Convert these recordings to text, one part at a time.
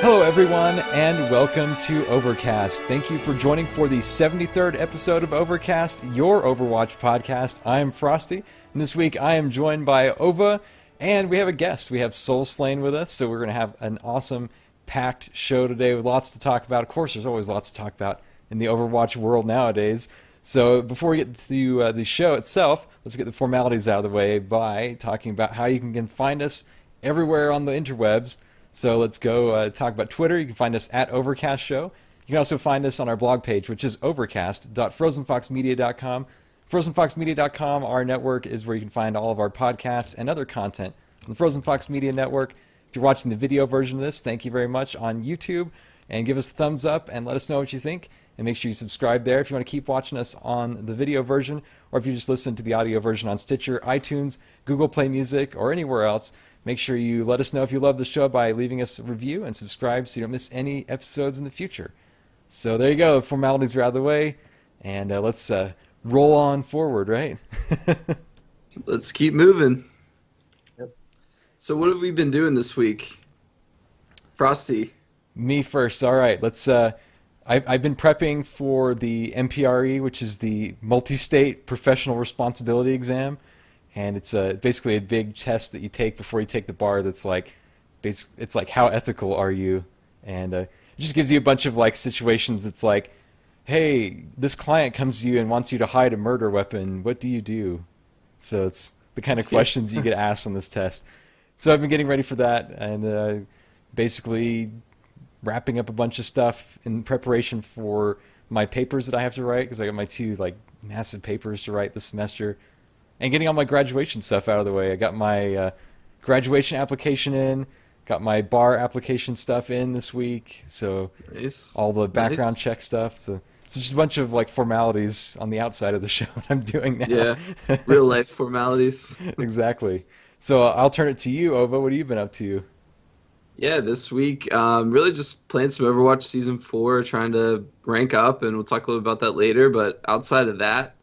Hello, everyone, and welcome to Overcast. Thank you for joining for the 73rd episode of Overcast, your Overwatch podcast. I am Frostee, and this week I am joined by Ova, and we have a guest. We have Soulslain with us, so we're going to have an awesome, packed show today with lots to talk about. Of course, there's always lots to talk about in the Overwatch world nowadays. So before we get to the show itself, let's get the formalities out of the way by talking about how you can find us everywhere on the interwebs. So let's go talk about Twitter. You can find us at Overcast Show. You can also find us on our blog page, which is overcast.frozenfoxmedia.com. Frozenfoxmedia.com, our network, is where you can find all of our podcasts and other content on the Frozen Fox Media Network. If you're watching the video version of this, thank you very much on YouTube. And give us a thumbs up and let us know what you think. And make sure you subscribe there if you want to keep watching us on the video version, or if you just listen to the audio version on Stitcher, iTunes, Google Play Music, or anywhere else. Make sure you let us know if you love the show by leaving us a review and subscribe so you don't miss any episodes in the future. So there you go. The formalities are out of the way, and let's roll on forward, right? Let's keep moving. Yep. So what have we been doing this week? Frosty. Me first. All right. Let's. I've been prepping for the MPRE, which is the Multi-State Professional Responsibility Exam. And it's basically a big test that you take before you take the bar. That's like, it's like, how ethical are you? And it just gives you a bunch of like situations. It's like, hey, this client comes to you and wants you to hide a murder weapon. What do you do? So it's the kind of questions you get asked on this test. So I've been getting ready for that and basically wrapping up a bunch of stuff in preparation for my papers that I have to write, because I got my two like massive papers to write this semester. And getting all my graduation stuff out of the way. I got my graduation application in, got my bar application stuff in this week, so Nice. all the background check stuff. So it's just a bunch of like formalities on the outside of the show that I'm doing now. Yeah, real life formalities. Exactly. So I'll turn it to you, Ova. What have you been up to? Yeah, this week, really just playing some Overwatch Season 4, trying to rank up, and we'll talk a little about that later. But outside of that,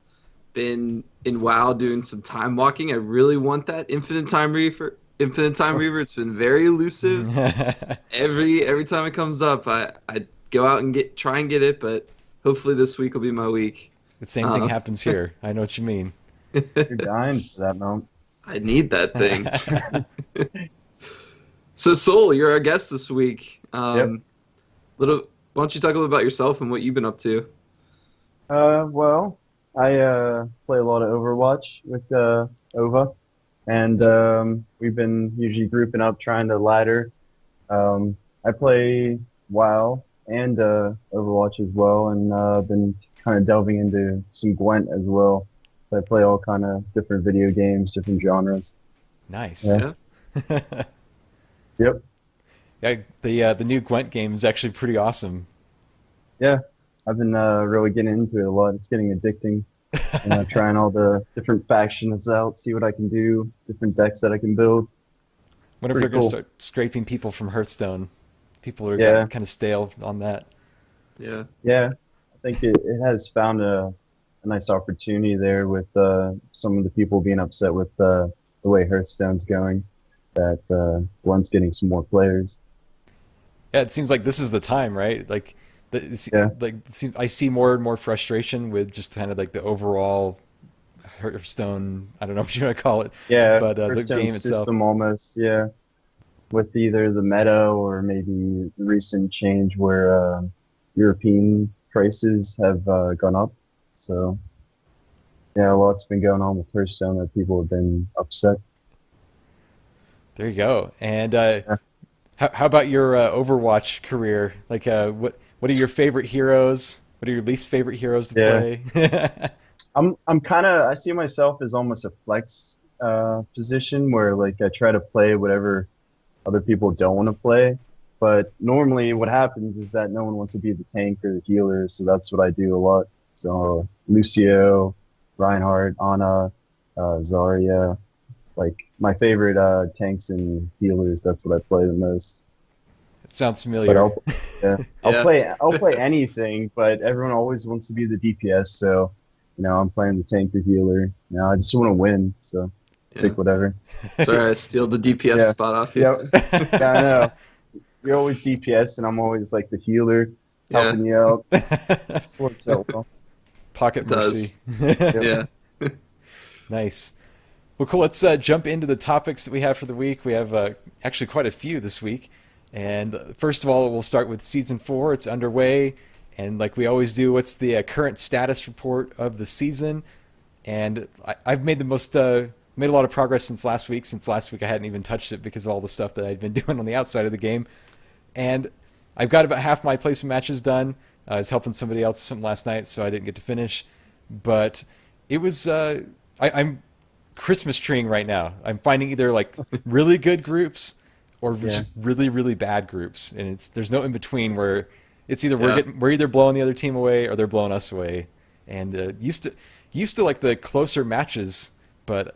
been in WoW doing some time walking. I really want that Infinite Time Reaver. It's been very elusive. Every time it comes up, I go out and try and get it, but hopefully this week will be my week. The same thing happens here. I know what you mean. You're dying for that moment. I need that thing. So Soul, you're our guest this week. Yep. Why don't you talk a little about yourself and what you've been up to? Well, I play a lot of Overwatch with Ova, and we've been usually grouping up trying to ladder. I play WoW and Overwatch as well, and been kind of delving into some Gwent as well. So I play all kind of different video games, different genres. Nice. Yeah. Yep. Yeah, the new Gwent game is actually pretty awesome. Yeah. I've been really getting into it a lot. It's getting addicting. Trying all the different factions out, see what I can do, different decks that I can build. Wonder if they're Pretty going to cool. start scraping people from Hearthstone. People are Yeah. kind of stale on that. Yeah. Yeah, I think it has found a nice opportunity there with some of the people being upset with the way Hearthstone's going, that one's getting some more players. Yeah, it seems like this is the time, right? Like, Yeah. I see more and more frustration with just kind of like the overall Hearthstone. I don't know what you want to call it. Yeah, But the Hearthstone game itself. system almost, yeah, with either the meta or maybe the recent change where European prices have gone up. So, yeah, a lot's been going on with Hearthstone that people have been upset. There you go. And how about your Overwatch career? Like, what are your favorite heroes? What are your least favorite heroes to play? I'm kind of, I see myself as almost a flex position where like I try to play whatever other people don't want to play. But normally what happens is that no one wants to be the tank or the healer, so that's what I do a lot. So Lucio, Reinhardt, Ana, Zarya, like my favorite tanks and healers, that's what I play the most. It sounds But familiar. I'll play anything, but everyone always wants to be the DPS, so I'm playing the tank or healer. I just want to win, so Yeah. pick whatever. Sorry, I steal the DPS Yeah. spot off you. Yep. Yeah, I know. you're always DPS, and I'm always like the healer, Yeah, helping you out. Works out well. Pocket it mercy. does. Yeah. Nice. Well, cool. Let's jump into the topics that we have for the week. We have actually quite a few this week. And first of all, we'll start with Season 4. It's underway. And like we always do, what's the current status report of the season? And I've made made a lot of progress since last week. Since last week, I hadn't even touched it because of all the stuff that I'd been doing on the outside of the game. And I've got about half my placement matches done. I was helping somebody else some last night, so I didn't get to finish. But it was I'm Christmas treeing right now. I'm finding either like really good groups or just really, really bad groups, and there's no in between where it's either we're either blowing the other team away or they're blowing us away. And used to like the closer matches, but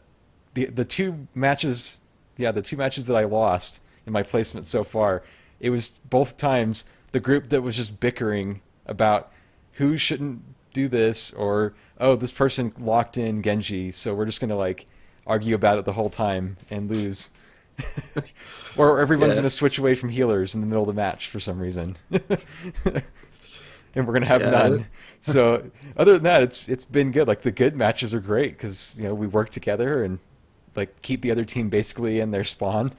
the two matches that I lost in my placement so far, it was both times the group that was just bickering about who shouldn't do this, or oh, this person locked in Genji, so we're just gonna like argue about it the whole time and lose. Or everyone's gonna switch away from healers in the middle of the match for some reason. And we're gonna have none. So other than that, it's been good. Like the good matches are great because we work together and like keep the other team basically in their spawn.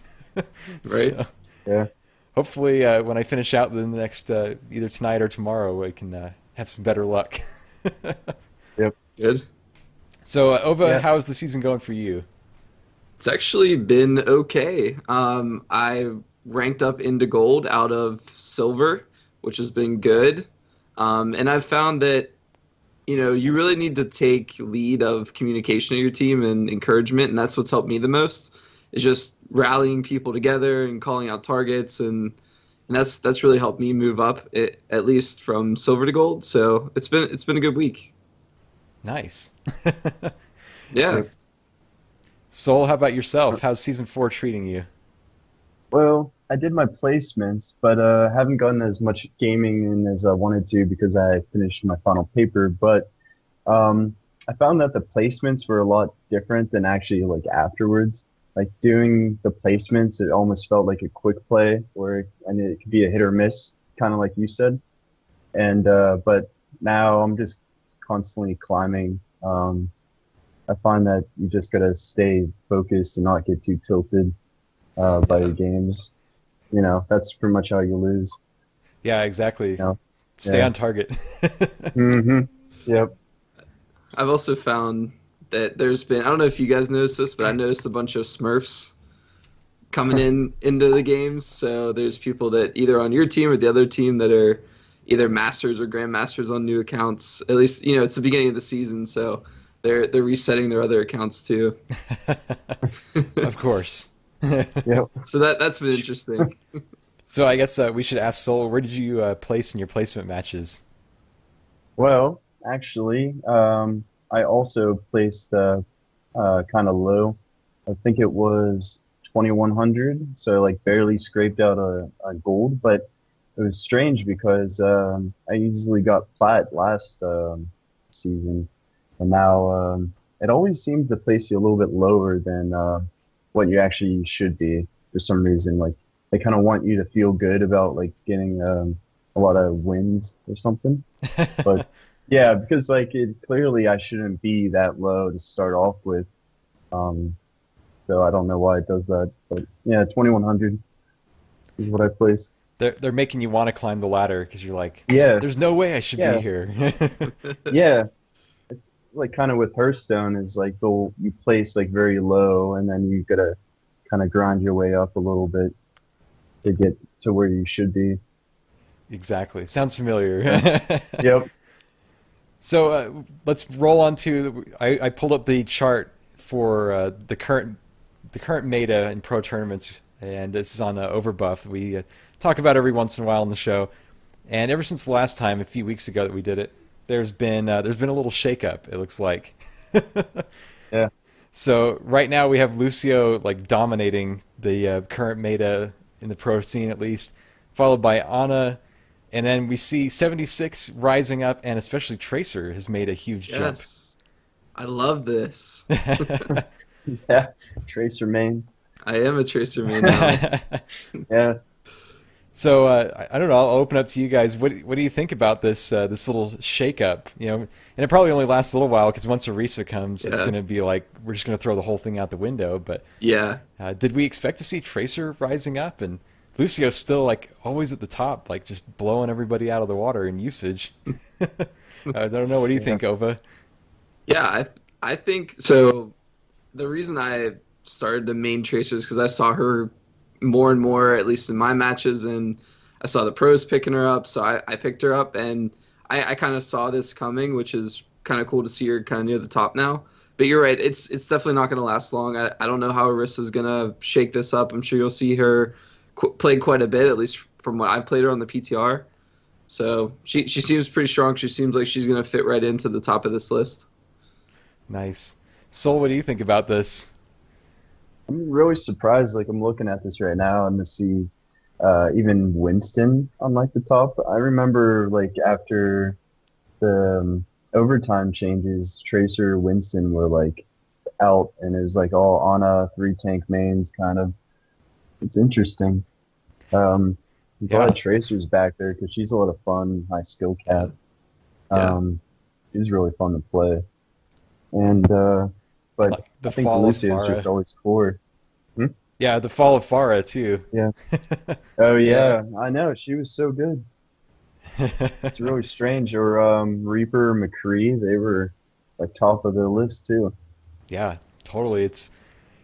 Right. So, Yeah. hopefully, when I finish out the next either tonight or tomorrow, I can have some better luck. Yep. Good. So, Ova, how's the season going for you? It's actually been okay. I ranked up into gold out of silver, which has been good. And I've found that, you really need to take lead of communication of your team and encouragement, and that's what's helped me the most, is just rallying people together and calling out targets, and that's really helped me move up, at least from silver to gold. So it's been a good week. Nice. Yeah. Soul, how about yourself? How's season 4 treating you? Well, I did my placements, but haven't gotten as much gaming in as I wanted to because I finished my final paper. But I found that the placements were a lot different than actually like afterwards. Like doing the placements, it almost felt like a quick play, and it could be a hit or miss, kind of like you said. And but now I'm just constantly climbing. I find that you just gotta stay focused and not get too tilted by your games. That's pretty much how you lose. Yeah, exactly. Stay on target. Mm-hmm. Yep. I've also found that there's been, I don't know if you guys noticed this, but I noticed a bunch of Smurfs coming into the games. So there's people that either on your team or the other team that are either masters or grandmasters on new accounts. At least, it's the beginning of the season, so they're resetting their other accounts too. Of course. Yep. So that's been interesting. So I guess we should ask Soul, where did you place in your placement matches? Well, actually, I also placed kind of low. I think it was 2100, so like barely scraped out a gold. But it was strange because I usually got plat last season, and now it always seems to place you a little bit lower than what you actually should be for some reason. Like they kind of want you to feel good about like getting a lot of wins or something. But yeah, because like clearly I shouldn't be that low to start off with. So I don't know why it does that. But yeah, 2100 is what I placed. They're making you want to climb the ladder because you're like, Yeah. there's no way I should be here. Yeah. It's like kind of with Hearthstone is like you place like very low and then you gotta kind of grind your way up a little bit to get to where you should be. Exactly. Sounds familiar. Yep. So let's roll on to. I pulled up the chart for the current meta in pro tournaments, and this is on Overbuff. We talk about every once in a while on the show, and ever since the last time, a few weeks ago that we did it, there's been a little shakeup. It looks like. Yeah. So right now we have Lucio like dominating the current meta in the pro scene at least, followed by Ana. And then we see 76 rising up, and especially Tracer has made a huge jump. Yes. I love this. Yeah. Tracer main. I am a Tracer main now. Yeah. So I don't know. I'll open up to you guys. What do you think about this little shakeup? And it probably only lasts a little while because once Orisa comes, it's Yeah. going to be like we're just going to throw the whole thing out the window. But Yeah. did we expect to see Tracer rising up and Lucio's still like always at the top, like just blowing everybody out of the water in usage? I don't know. What do you Yeah. think, Ova? Yeah, I think so. The reason I started to main Tracer is because I saw her more and more, at least in my matches, and I saw the pros picking her up, so I picked her up, and I kind of saw this coming, which is kind of cool to see her kind of near the top now. But you're right, it's definitely not going to last long. I don't know how Arisa's going to shake this up. I'm sure you'll see her play quite a bit, at least from what I played her on the PTR. So she seems pretty strong. She seems like she's going to fit right into the top of this list. Nice. Soul, what do you think about this? I'm really surprised. Like I'm looking at this right now and to see even Winston on like the top. I remember like after the overtime changes, Tracer, Winston were like out, and it was like all Ana three tank mains kind of. It's interesting. I'm Yeah, glad Tracer's back there because she's a lot of fun, high skill cap. Yeah. She's really fun to play, and but like the I think fall of Lucia's just Pharah. always core. Hmm? Yeah, the fall of Pharah too. Yeah. Oh Yeah. yeah, I know. She was so good. It's really strange. Or Reaper, McCree, they were like top of the list too. Yeah, totally. It's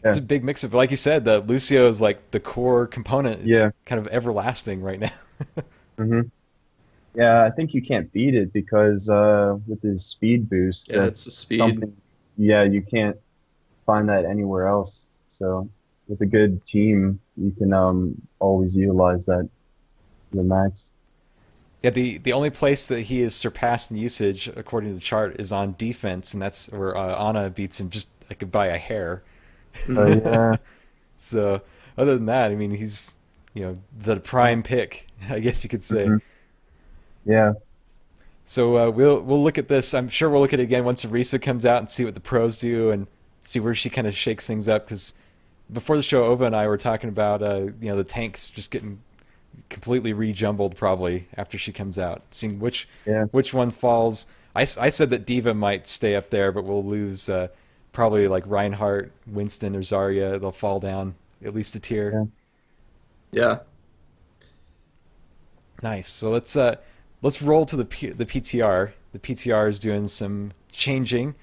Yeah, a big mix of, like you said, the Lucio is like the core component. It's yeah, kind of everlasting right now. hmm yeah. I think you can't beat it because with his speed boost, Yeah, it's the that's speed. something. Yeah, you can't find that anywhere else. So with a good team, you can always utilize that to the max. Yeah, the only place that he is surpassed in usage, according to the chart, is on defense, and that's where Ana beats him just like by a hair. So yeah, So other than that, I mean, he's the prime pick, I guess you could say. hmm yeah, So we'll look at this. I'm sure we'll look at it again once Arisa comes out and see what the pros do and see where she kind of shakes things up. Because before the show, Ova and I were talking about the tanks just getting completely rejumbled probably after she comes out, seeing yeah. which one falls. I said that Diva might stay up there, but we'll lose probably like Reinhardt, Winston, or Zarya. They'll fall down at least a tier. Yeah. Yeah. Nice. So let's roll to the PTR. The PTR is doing some changing,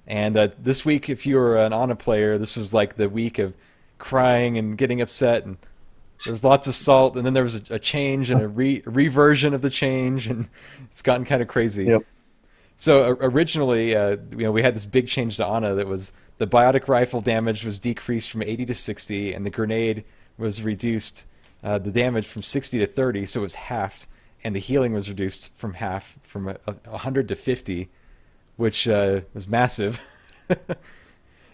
and this week, if you were an Ana player, this was like the week of crying and getting upset, and there was lots of salt, and then there was a change and a reversion of the change, and it's gotten kind of crazy. Yep. So originally, we had this big change to Ana that was the biotic rifle damage was decreased from 80 to 60, and the grenade was reduced, the damage from 60 to 30, so it was halved, and the healing was reduced from half, from 100 to 50, which was massive.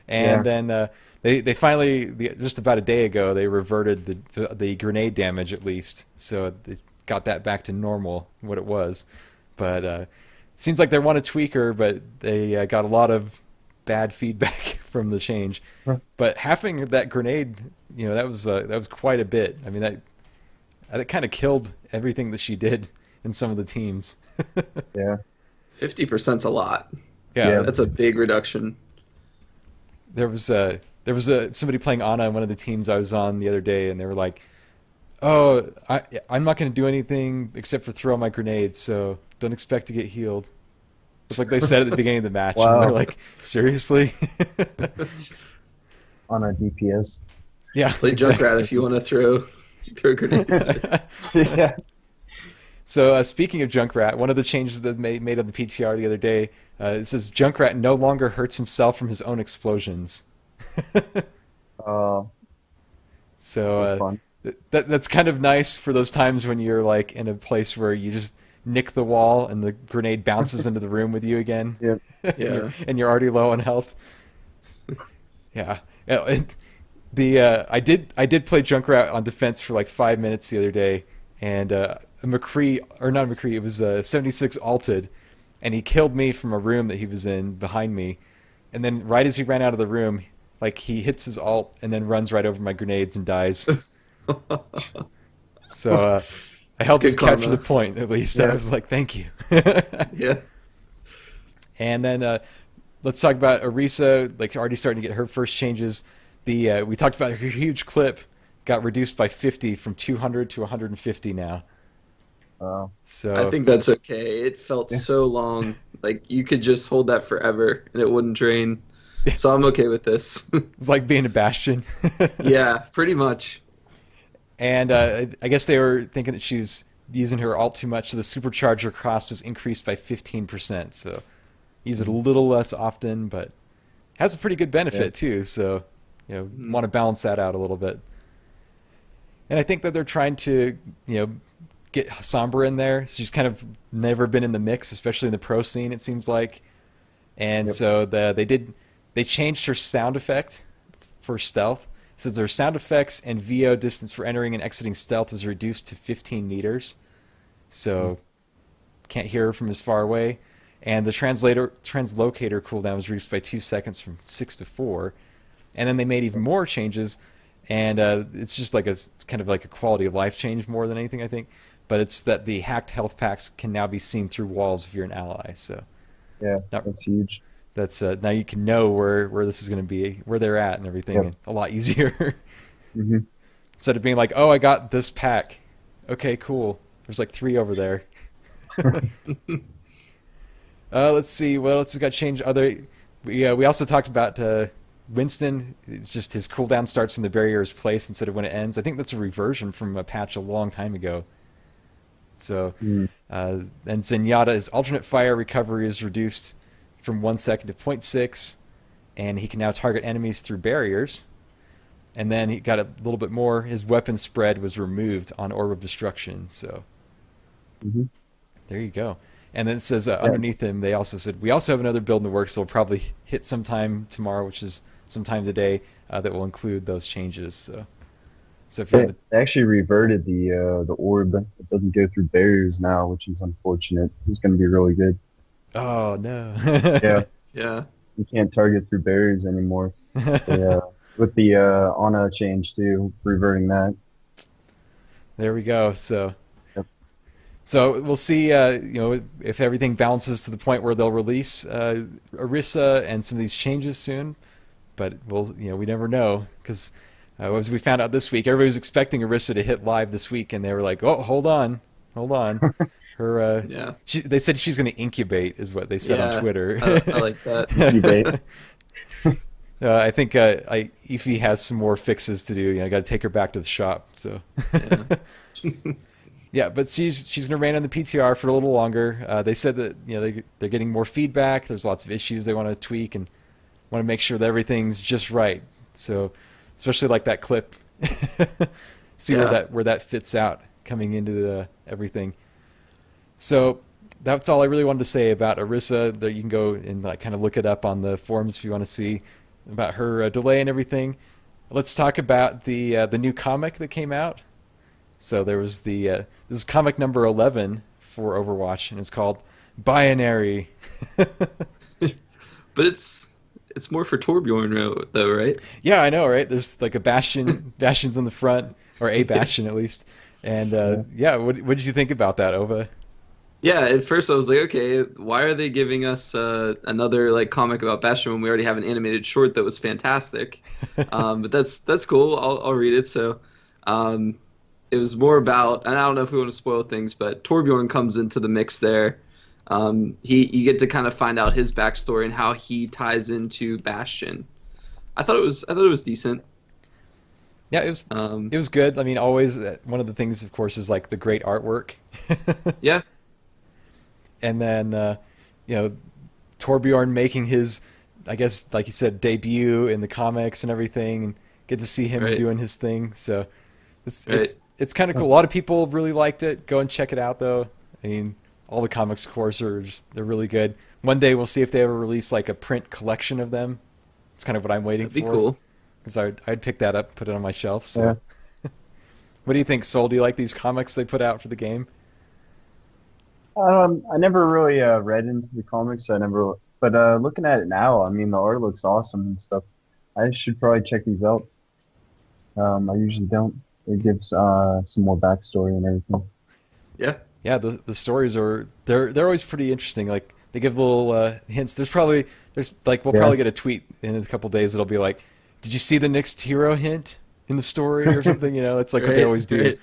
And Yeah. then they finally, just about a day ago, they reverted the grenade damage at least, so they got that back to normal, what it was. But seems like they want to tweak her, but they got a lot of bad feedback from the change. Huh. But halving that grenade, that was quite a bit. I mean, that kind of killed everything that she did in some of the teams. Yeah. 50%'s a lot. Yeah, Yeah. That's a big reduction. there was somebody playing Ana on one of the teams I was on the other day, and they were like, "Oh, I'm not going to do anything except for throw my grenades, so don't expect to get healed." It's like they said at the beginning of the match, and they're Wow. like, "Seriously?" On a DPS. Yeah, Play exactly. Junkrat if you want to throw grenades. Yeah. So speaking of Junkrat, one of the changes that they made on the PTR the other day, it says Junkrat no longer hurts himself from his own explosions. Uh, So that's fun. that's kind of nice for those times when you're like in a place where you just nick the wall and the grenade bounces into the room with you again, Yep. Yeah. and you're already low on health. Yeah. Yeah, I did play Junkrat on defense for like 5 minutes the other day, and McCree, or not McCree, it was 76 alted, and he killed me from a room that he was in behind me, and then right as he ran out of the room, like he hits his alt and then runs right over my grenades and dies. So I That's helped us good capture karma. the point at least. Yeah. I was like, thank you. Yeah. And then let's talk about Orisa, like already starting to get her first changes. We talked about her huge clip got reduced by 50 from 200 to 150 now. Uh, I So think that's okay. It felt yeah. so long. Like you could just hold that forever and it wouldn't drain. So I'm okay with this. it's like being a Bastion. Yeah, pretty much. And I guess they were thinking that she was using her ult too much, so the supercharger cost was increased by 15%. So use it a little less often, but has a pretty good benefit too. So want to balance that out a little bit. And I think that they're trying to get Sombra in there. She's kind of never been in the mix, especially in the pro scene. It seems like, and so they changed her sound effect for stealth. It says their sound effects and VO distance for entering and exiting stealth was reduced to 15 meters, so can't hear her from as far away. And the translocator cooldown was reduced by 2 seconds from 6 to 4. And then they made even more changes, and it's just like it's kind of like a quality of life change more than anything, I think. But it's that the hacked health packs can now be seen through walls if you're an ally. So yeah, that's huge. that's now you can know where this is going to be, where they're at, and everything, Yep. a lot easier. Hmm. Instead of being like, oh, I got this pack. Okay, cool. There's like 3 over there. Let's see what else has got changed. We also talked about Winston. It's just his cooldown starts when the barrier is placed instead of when it ends. I think that's a reversion from a patch a long time ago. So, and Zenyatta's alternate fire recovery is reduced from 1 second to 0.6, and he can now target enemies through barriers. And then he got a little bit more. His weapon spread was removed on Orb of Destruction. So there you go. And then it says underneath him, they also said, we also have another build in the works that will probably hit sometime tomorrow, which is sometime today, that will include those changes. So if you're in They actually reverted the orb. It doesn't go through barriers now, which is unfortunate. It's going to be really good. oh, no. Yeah, Yeah. you can't target through barriers anymore. Yeah, with the Ana change too, reverting that. There we go. So Yep. So we'll see, if everything balances to the point where they'll release Orisa and some of these changes soon. But we never know, because as we found out this week, everybody was expecting Orisa to hit live this week, and they were like, "Oh, hold on." Her, Yeah. they said she's going to incubate, is what they said on Yeah. Twitter. I like that. Incubate. I think Ify has some more fixes to do. I got to take her back to the shop. So. Yeah. Yeah, but she's going to remain on the PTR for a little longer. They said that they're getting more feedback. There's lots of issues they want to tweak and want to make sure that everything's just right. So, especially like that clip, see where that fits out coming into everything. So that's all I really wanted to say about Orisa. That you can go and kind of look it up on the forums if you want to see about her delay and everything. Let's talk about the new comic that came out. So there was this is comic number 11 for Overwatch, and it's called Binary. But it's more for Torbjorn though, right? Yeah, I know, right? There's like a Bastion's in the front, or a Bastion at least. And what did you think about that, Ova? Yeah, at first I was like, okay, why are they giving us another like comic about Bastion when we already have an animated short that was fantastic? But that's cool. I'll read it. So it was more about, and I don't know if we want to spoil things, but Torbjorn comes into the mix there. You get to kind of find out his backstory and how he ties into Bastion. I thought it was decent. Yeah, it was good. I mean, always one of the things, of course, is like the great artwork. Yeah. And then Torbjorn making his, I guess, like you said, debut in the comics and everything, and get to see him doing his thing. So it's kind of cool. A lot of people really liked it. Go and check it out, though. I mean, all the comics, of course, they're really good. One day we'll see if they ever release like a print collection of them. It's kind of what I'm waiting for. That'd be cool. Because I'd pick that up, put it on my shelf. So, what do you think, Sol? Do you like these comics they put out for the game? I never really read into the comics. But looking at it now, I mean, the art looks awesome and stuff. I should probably check these out. I usually don't. It gives some more backstory and everything. Yeah. Yeah, the stories are they're always pretty interesting. Like they give little hints. There's like we'll Yeah. probably get a tweet in a couple days. It'll be like, did you see the next hero hint in the story or something? You know, it's like what they Right. always do. Right. And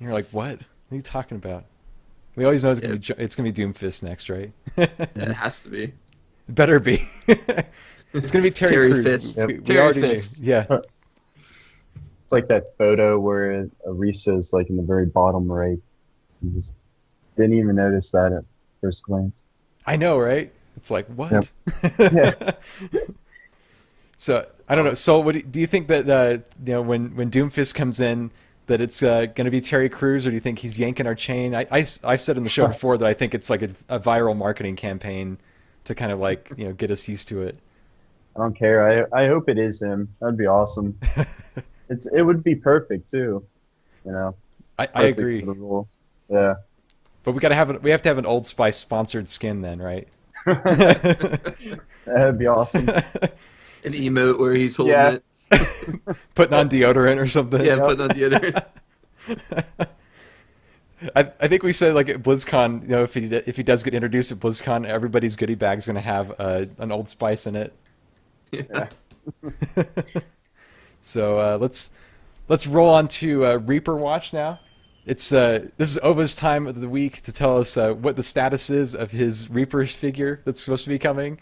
you're like, what? What are you talking about? We always know Yeah. it's gonna be Doomfist next, right? It has to be. Better be. It's gonna be Terry Terry Crews. Fist. Yep. We Terry already Fist. yeah. It's like that photo where Arisa is like in the very bottom right. You just didn't even notice that at first glance. I know, right? It's like what? Yep. Yeah. So I don't know. So what do you think that when Doomfist comes in that it's going to be Terry Crews, or do you think he's yanking our chain? I've said in the show before that I think it's like a viral marketing campaign to kind of like get us used to it. I don't care. I hope it is him. That'd be awesome. It would be perfect too. You know, I perfect agree, for the role. Yeah. but we have to have an Old Spice sponsored skin then, right? That'd be awesome. An emote where he's holding Yeah. it. Putting on deodorant or something. Yeah, putting on the other. I think we said like at BlizzCon, if he does get introduced at BlizzCon, everybody's goodie bag is going to have an Old Spice in it. Yeah. So let's roll on to Reaper Watch now. It's this is Ova's time of the week to tell us what the status is of his Reaper figure that's supposed to be coming.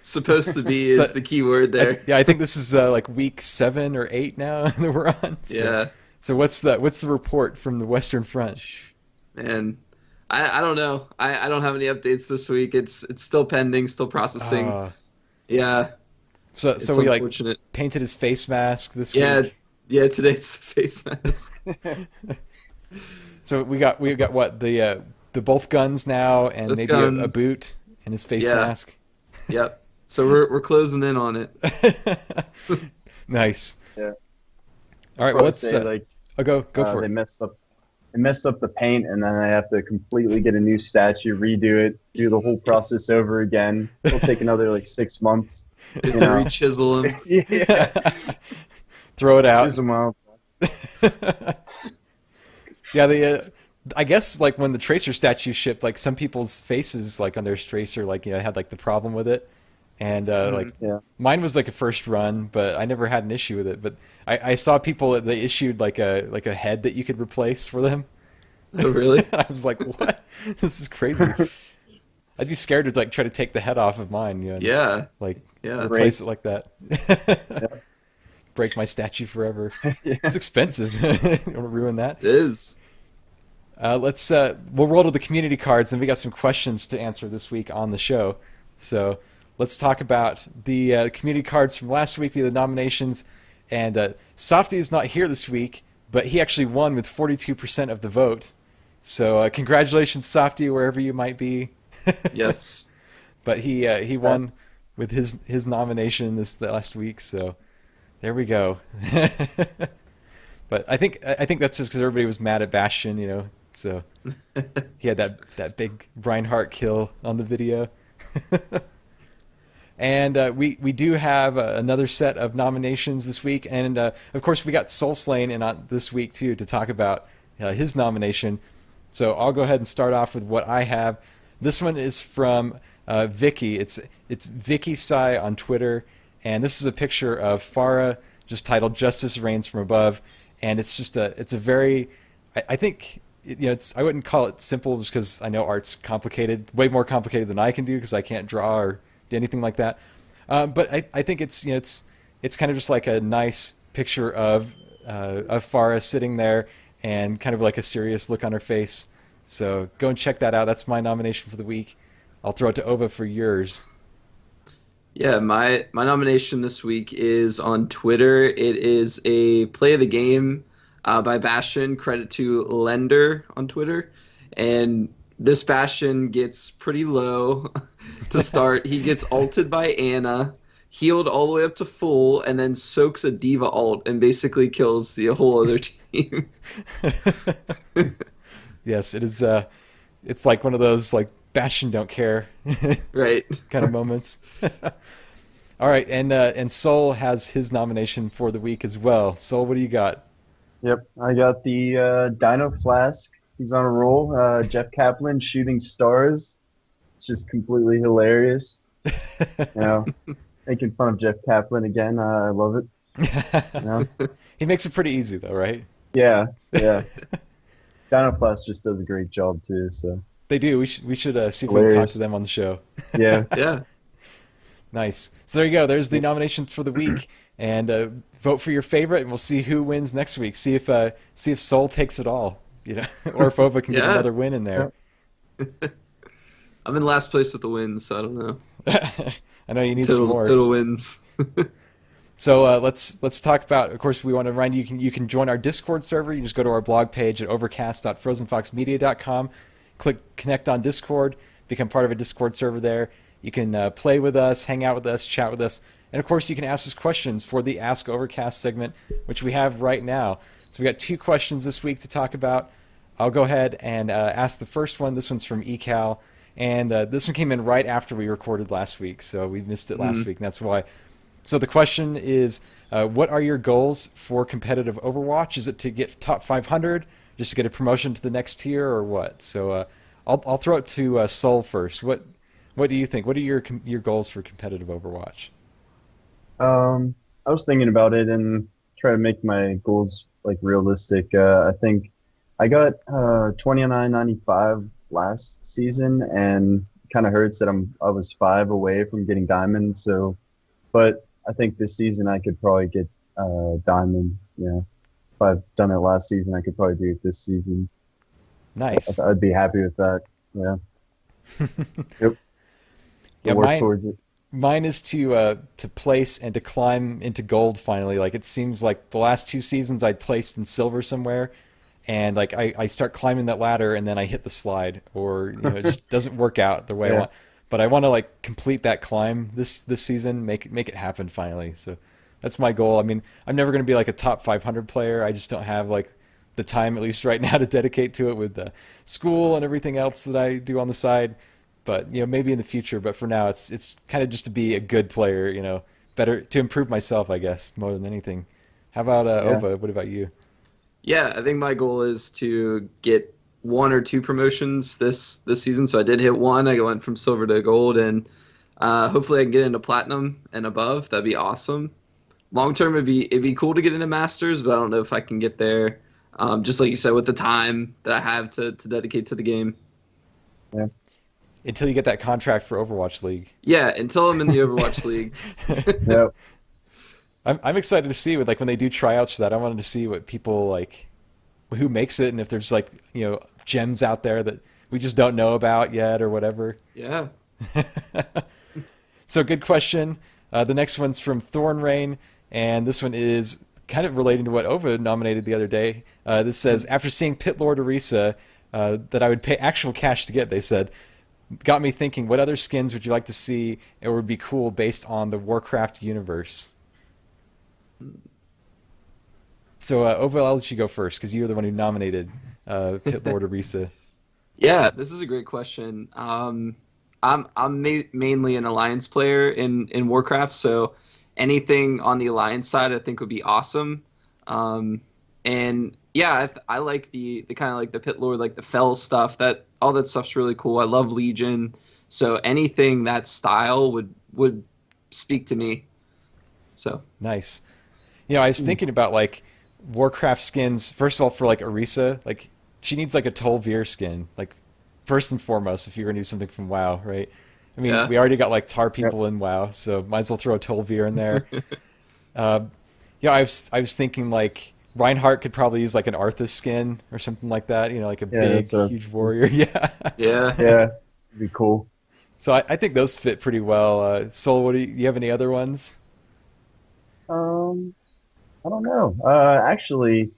Supposed to be is the key word there. Yeah, I think this is like week 7 or 8 now that we're on. So, Yeah. So what's the report from the Western Front? And I don't know. I don't have any updates this week. It's still pending, still processing. Yeah. So It's we like unfortunate. painted his face mask this Yeah. week. Yeah, today's face mask. So we got what the both guns now and Both maybe a guns. boot and his face Yeah. mask. Yep. So we're closing in on it. Nice. Yeah. All right, Probably let's say, like, go for they it. messed up. They messed up the paint, and then I have to completely get a new statue, redo it, do the whole process over again. It'll take another like 6 months. You have to re-chisel him. Yeah. Throw it out. Chisel 'em out. Yeah, the I guess like when the Tracer statue shipped, like some people's faces like on their Tracer like had like the problem with it, and like Yeah. mine was like a first run, but I never had an issue with it. But I saw people that they issued like a head that you could replace for them. Oh, really? I was like, what? This is crazy. I'd be scared to like try to take the head off of mine, and, Yeah. like Yeah. replace Race. it like that. Break my statue forever. Yeah. It's expensive. You want to ruin that? It is. We'll roll to the community cards, and we got some questions to answer this week on the show. So let's talk about the community cards from last week, the nominations. And Softy is not here this week, but he actually won with 42% of the vote. So congratulations, Softy, wherever you might be. Yes. But he won with his nomination this last week. So there we go. But I think that's just because everybody was mad at Bastion, So he had that big Reinhardt kill on the video. And we do have another set of nominations this week, and of course we got Soulslain in on this week too to talk about his nomination. So I'll go ahead and start off with what I have. This one is from Vicky. It's Vicky Sai on Twitter, and this is a picture of Farah just titled "Justice Reigns from Above." And it's just it's a very, I think, I wouldn't call it simple just because I know art's complicated, way more complicated than I can do because I can't draw or do anything like that. But I think it's kind of just like a nice picture of Farah sitting there and kind of like a serious look on her face. So go and check that out. That's my nomination for the week. I'll throw it to Ova for yours. Yeah, my nomination this week is on Twitter. It is a play of the game by Bastion. Credit to Lender on Twitter. And this Bastion gets pretty low to start. He gets ulted by Anna, healed all the way up to full, and then soaks a Diva ult and basically kills the whole other team. Yes, it is. It's like one of those like Bastion don't care Right. kind of moments. All right, and Soul has his nomination for the week as well. Soul, what do you got? Yep, I got the Dino Flask. He's on a roll. Jeff Kaplan shooting stars. It's just completely hilarious. You know, making fun of Jeff Kaplan again. I love it. You know, He makes it pretty easy though, right? yeah, yeah. Dino Flask just does a great job too. So They do. We should see if we can talk to hilarious. them on the show. Yeah, Yeah. Nice. So there you go. There's the nominations for the week, and vote for your favorite, and we'll see who wins next week. See if Soul takes it all, or if Ova can get Yeah. another win in there. I'm in last place with the wins, so I don't know. I know you need some more. Total wins. So let's talk about. Of course, we want to remind you you can join our Discord server. You just go to our blog page at overcast.frozenfoxmedia.com, click connect on Discord, become part of a Discord server there. You can play with us, hang out with us, chat with us, and of course you can ask us questions for the Ask Overcast segment, which we have right now. So we got 2 questions this week to talk about. I'll go ahead and ask the first one. This one's from Ecal, and this one came in right after we recorded last week, so we missed it last week, and that's why. So the question is, what are your goals for competitive Overwatch? Is it to get top 500, just to get a promotion to the next tier, or what? So I'll throw it to Soul first. What do you think? What are your goals for competitive Overwatch? I was thinking about it and try to make my goals like realistic. I think I got 29.95 last season, and kind of hurts that I was 5 away from getting diamond. So, but I think this season I could probably get diamond. Yeah, if I've done it last season, I could probably do it this season. Nice. I'd be happy with that. Yeah. Yep. Yeah, Work mine towards it. mine is to place and to climb into gold finally. Like it seems like the last 2 seasons I'd placed in silver somewhere, and like I start climbing that ladder and then I hit the slide, or it just doesn't work out the way I Yeah. want. But I want to like complete that climb this season, make it happen finally. So that's my goal. I mean, I'm never going to be like a top 500 player. I just don't have like the time, at least right now, to dedicate to it with school and everything else that I do on the side. But maybe in the future. But for now, it's kind of just to be a good player. Better to improve myself, I guess, more than anything. How about Yeah. Ova? What about you? Yeah, I think my goal is to get 1 or 2 promotions this season. So I did hit one. I went from silver to gold, and hopefully I can get into platinum and above. That'd be awesome. Long term, it'd be cool to get into masters, but I don't know if I can get there. Just like you said, with the time that I have to dedicate to the game. Yeah. Until you get that contract for Overwatch League. Yeah, until I'm in the Overwatch League. Yep. I'm excited to see with like when they do tryouts for that. I wanted to see what people like, who makes it, and if there's like gems out there that we just don't know about yet or whatever. Yeah. So good question. The next one's from Thornrain, and this one is kind of relating to what Ova nominated the other day. This says, after seeing Pit Lord Orisa, that I would pay actual cash to get, they said, got me thinking, what other skins would you like to see or would be cool based on the Warcraft universe? So, Ova, I'll let you go first because you're the one who nominated Pit Lord Orisa. Yeah, this is a great question. I'm mainly an alliance player in Warcraft, so anything on the alliance side I think would be awesome. And yeah, I like the kind of like the Pit Lord, like the Fell stuff. That all that stuff's really cool. I love Legion, so anything that style would speak to me. So Nice. I was thinking about like Warcraft skins. First of all, for like Orisa, like she needs like a Tol'Vir skin, like first and foremost, if you're gonna do something from WoW, right? I mean, Yeah. we already got like tar people in WoW, so might as well throw a Tol'Vir in there. I was thinking like Reinhardt could probably use like an Arthas skin or something like that. Like a Yeah, big, that's what I was huge warrior. Yeah. yeah. Yeah. It'd be cool. So I think those fit pretty well. Soul, what do you have any other ones? Um, I don't know. Actually,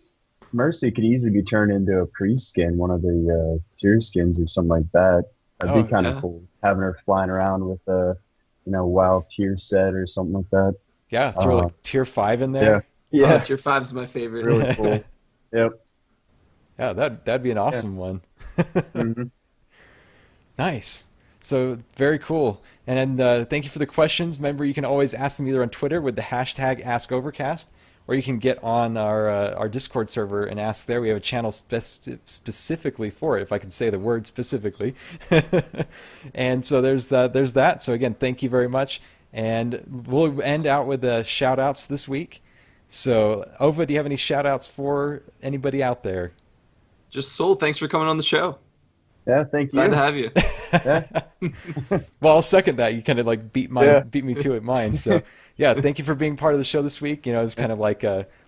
Mercy could easily be turned into a priest skin, one of the tier skins or something like that. That'd Oh, be kind of yeah. cool, having her flying around with a, WoW tier set or something like that. Yeah, throw Uh, like tier 5 in Yeah, there. yeah, Tier 5's my favorite. really cool. Yep. Yeah, that'd be an awesome one. hmm Nice. So very cool. And thank you for the questions. Remember, you can always ask them either on Twitter with the hashtag AskOvercast, or you can get on our Discord server and ask there. We have a channel specifically for it, if I can say the word specifically. And so there's that. So again, thank you very much. And we'll end out with shout outs this week. So Ova, do you have any shout outs for anybody out there? Just Soul, thanks for coming on the show. Yeah, thank you. Glad to have you. Yeah. Well, I'll second that. You kind of like beat me to it mine. So yeah, thank you for being part of the show this week. You know, it's kind of like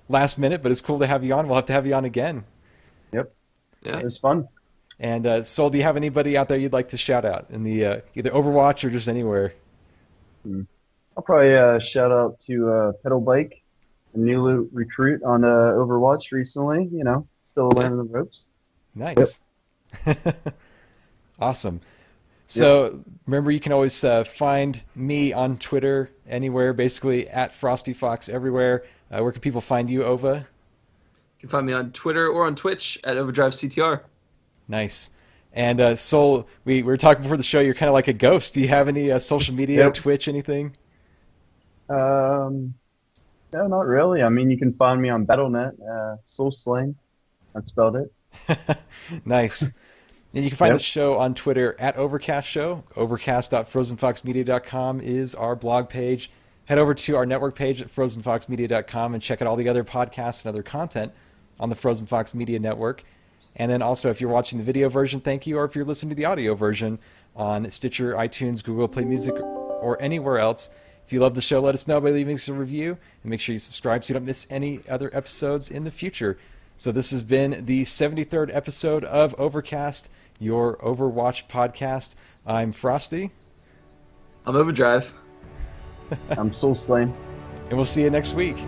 last minute, but it's cool to have you on. We'll have to have you on again. Yep. Yeah. It was fun. And Soul, do you have anybody out there you'd like to shout out in the either Overwatch or just anywhere? I'll probably shout out to Pedal Bike, a new recruit on Overwatch recently. You know, still learning the ropes. Nice. Yep. Awesome. So remember, you can always find me on Twitter anywhere, basically at Frosty Fox everywhere. Where can people find you, Ova? You can find me on Twitter or on Twitch at Overdrive CTR. Nice. And Soul, we were talking before the show, you're kind of like a ghost. Do you have any social media, Twitch, anything? No, not really. I mean, you can find me on Battle.net, Soulslain. I spelled it. Nice. And you can find the show on Twitter at Overcast Show. Overcast.frozenfoxmedia.com is our blog page. Head over to our network page at frozenfoxmedia.com and check out all the other podcasts and other content on the Frozen Fox Media Network. And then also, if you're watching the video version, thank you. Or if you're listening to the audio version on Stitcher, iTunes, Google Play Music, or anywhere else. If you love the show, let us know by leaving us a review. And make sure you subscribe so you don't miss any other episodes in the future. So this has been the 73rd episode of Overcast, your Overwatch podcast. I'm Frosty. I'm Ovadrive. I'm Soulslain. And we'll see you next week.